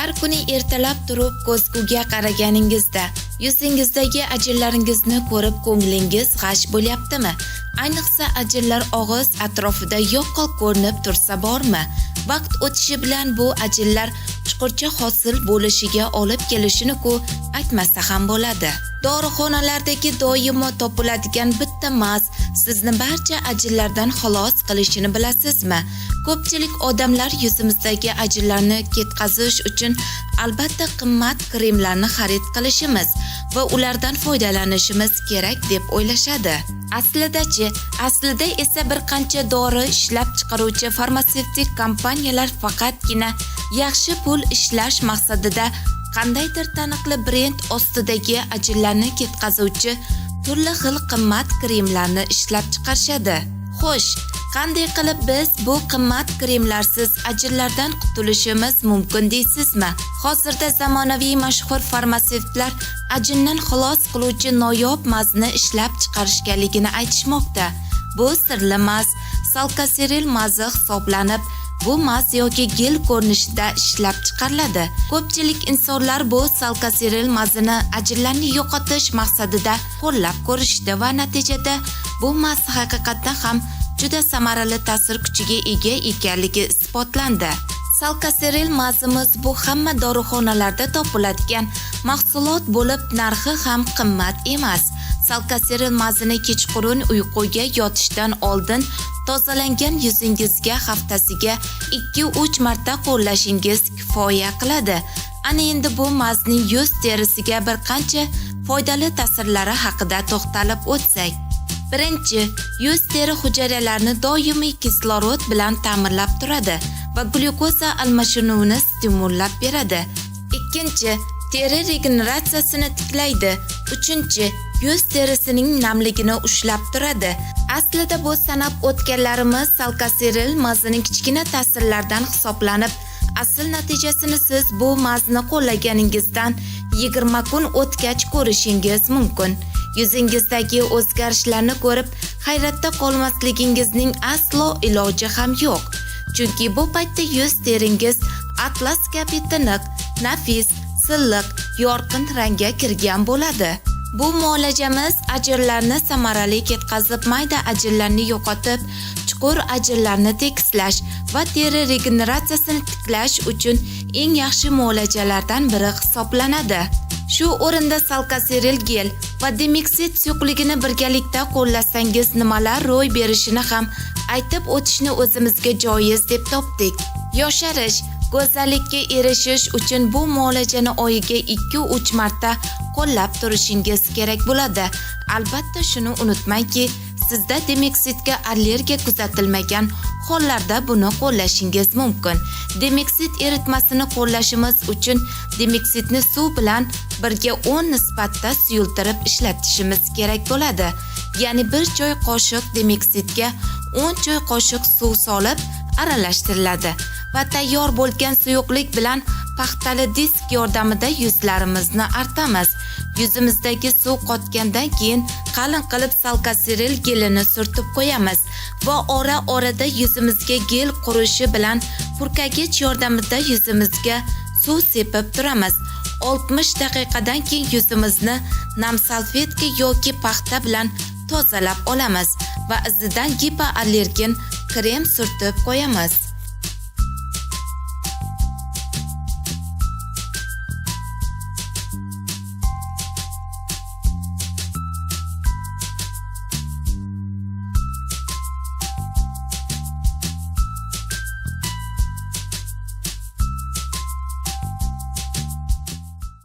Har kuni ertalab turib ko'zguga qaraganingizda yuzingizdagi ajinlaringizni ko'rib ko'nglingiz g'ash bo'lyaptimi? Ayniqsa ajinlar og'iz atrofida yoqqol ko'rinib tursa bormi? Vaqt o'tishi bilan bu ajinlar chuqurcha hosil bo'lishiga olib kelishini-ku aytmasa ham bo'ladi. Dorixonalardagi doimo topiladigan bitta maz sizni barcha ajinlardan xalos qilishini bilasizmi? Ko'pchilik odamlar yuzimizdagi ajinlarni ketkazish uchun albatta qimmat kremlarni xarid qilishimiz va ulardan foydalanishimiz kerak deb o'ylashadi. Aslida esa bir qancha dori ishlab chiqaruvchi farmatsevtik kompaniyalar faqatgina yaxshi pul ishlash maqsadida qandaydir taniqli brend ostidagi ajinlarni ketkazuvchi turli xil qimmat kremlarni ishlab chiqarishadi. Xo'sh, qanday qilib biz bu qimmat kremlarsiz ajinlardan qutulishimiz mumkin deysizmi? Hozirda zamonaviy mashhur farmatsevtlar ajindan xalos qiluvchi noyob mazni ishlab chiqarishganligini aytishmoqda. Bu sirli maz salkaseril mazi hisoblanib, bu maz yoki gel ko'rinishida ishlab chiqariladi. Ko'pchilik insonlar bu salkaseril mazini ajinlarni yo'qotish maqsadida qo'llab ko'rishdi va natijada bu maz haqiqatan ham juda samarali ta'sir kuchiga ega ekanligi isbotlandi. Salkaseril mazimiz bu hamma dorixonalarda topiladigan mahsulot bo'lib, narxi ham qimmat emas. Salkaseril mazini kechqurun uyquga yotishdan oldin tozalangan yuzingizga haftasiga 2-3 marta qo'llashingiz kifoya qiladi. Ana endi bu mazning yuz terisiga bir qancha foydali ta'sirlari haqida to'xtalib o'tsak. Birinchi, yuz teri hujayralarini doimiy kislorod bilan ta'minlab turadi va glyukoza almashinuvini stimullab beradi. Ikkinchi, teri regeneratsiyasini tiklaydi. Uchinchi, yuz terisining namligini ushlab turadi. Aslida bu sanab o'tganlarimiz salkaseril mazining kichkina ta'sirlardan hisoblanib, asl natijasini siz bu mazni qo'llaganingizdan 20 kun o'tgach ko'rishingiz mumkin. Yuzingizdagi o'zgarishlarni ko'rib hayratda qolmasligingizning aslo iloji ham yo'q. Chunki bu paytda yuz teringiz atlas kabi tiniq, nafis, silliq, yorqin rangga kirgan bo'ladi. Bu muolajamiz ajinlarni samarali ketkazib, mayda ajinlarni yo'qotib, chuqur ajinlarni tekislash va teri regeneratsiyasini tiklash uchun eng yaxshi muolajalardan biri hisoblanadi. Shu o'rinda salkaseril gel va demiksit suyuqligini birgalikda qo'llasangiz nimalar ro'y berishini ham aytib o'tishni o'zimizga joiz deb topdik. Yosharish, go'zallikka erishish uchun bu muolajani oyiga 2-3 marta qo'llab turishingiz kerak bo'ladi. Albatta shuni unutmangki, sizda demiksitga allergiya kuzatilmagan hollarda buni qo'llashingiz mumkin. Demiksit eritmasini qo'llashimiz uchun demiksitni suv bilan birga 10 nisbatda suyultirib ishlatishimiz kerak bo'ladi. Ya'ni 1 choy qoshiq demiksitga 10 choy qoshiq suv solib aralashtiriladi va tayyor bo'lgan suyuqlik bilan paxtali disk yordamida yuzlarimizni artamiz. Yuzimizdagi suv qotgandan keyin qalin qilib salkaseril gelini surtib qo'yamiz va ora-orada yuzimizga gel qurishi bilan purkagich yordamida yuzimizga suv sepib turamiz. 60 daqiqadan keyin yuzimizni nam salfetka yoki paxta bilan tozalab olamiz va izidan gipoallergen krem surtib qo'yamiz.